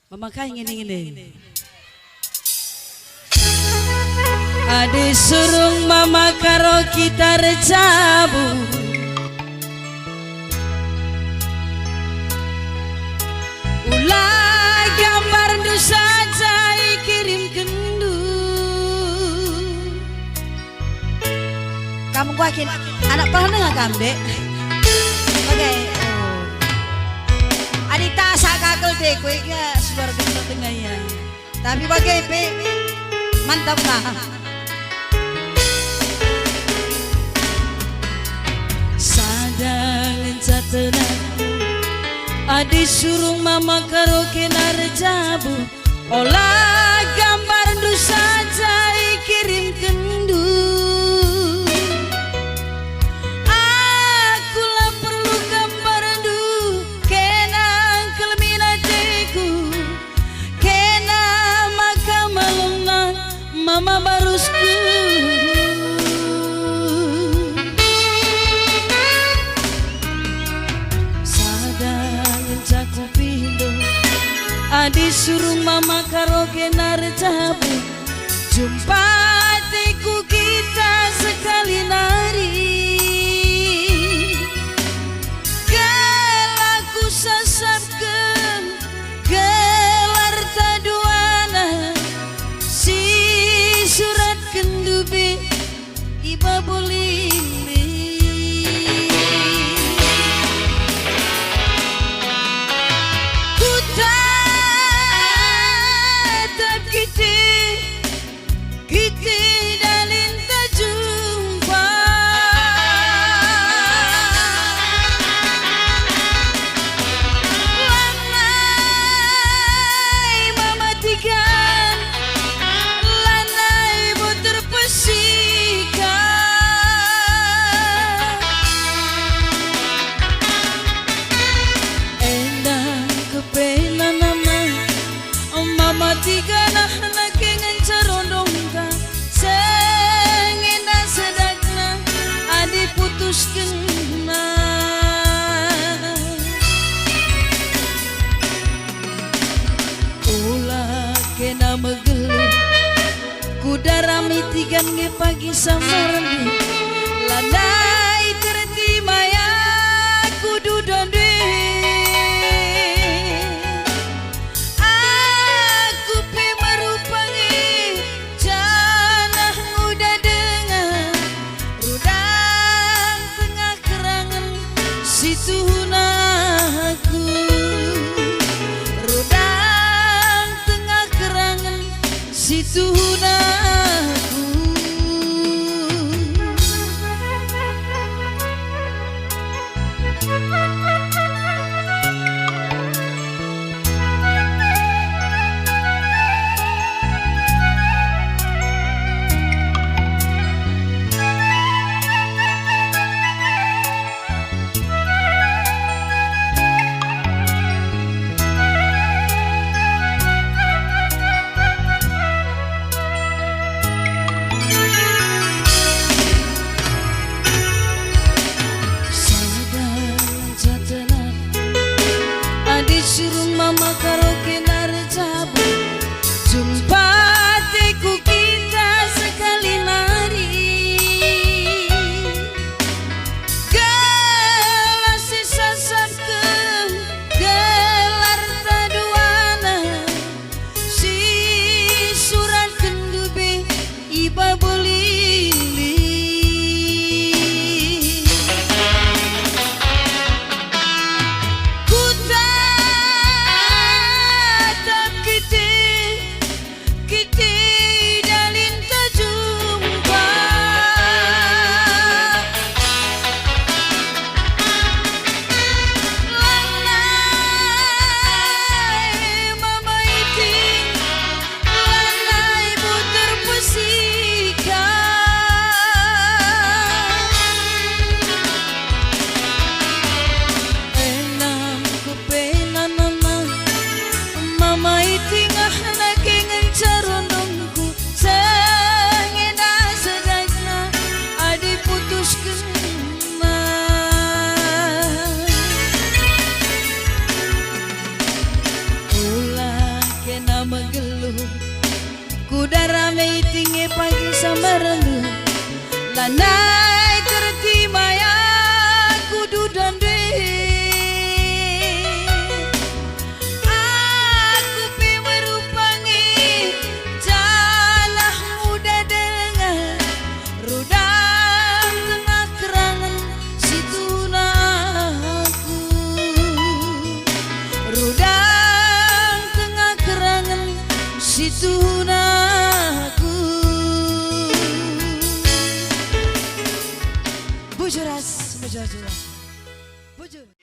Memakai ngene-ngene. Ade surung mama karo kita recabu, ulah gambar du saja kirim kendu. Kamu kuakin anak pernah nggak kamu dek? Oke. Adita sakakul dek, kue ya suara tengahnya. Tapi bagai pe mantap lah. Sadangan catenaku, adi surung mama karo kenar jabu, olah gambar du saja kirim kendu. Aku lah perlu gambar du kenang kelminateku, kena maka malam mama barusku. Adi surung mama karo kenar jabu, jumpa hatiku kita sekali nari. Gelaku sasapkan gelar taduana, si surat kendube iba boleh. Tiga nah nakengan carondongka sengena sedakna adi putus kena. Ulah kena megelu kudara mitigan nge pagi samarni lanai tertima ya kudu donde. Situnaku rodang tengah kerangan situnaku. Surung mama karo kenar jabu, jumpa hatiku kita sekali nari. Gelas sisa sabken gelar taduana, si surat kendube iba bolili. Kita mengeluh kuda rame tinggi pagi sama rendu lanai terti maya kudu dan aku pi merupangi jalah muda dengan rudang tengah kerangan situna aku rudang tengah kerangan situna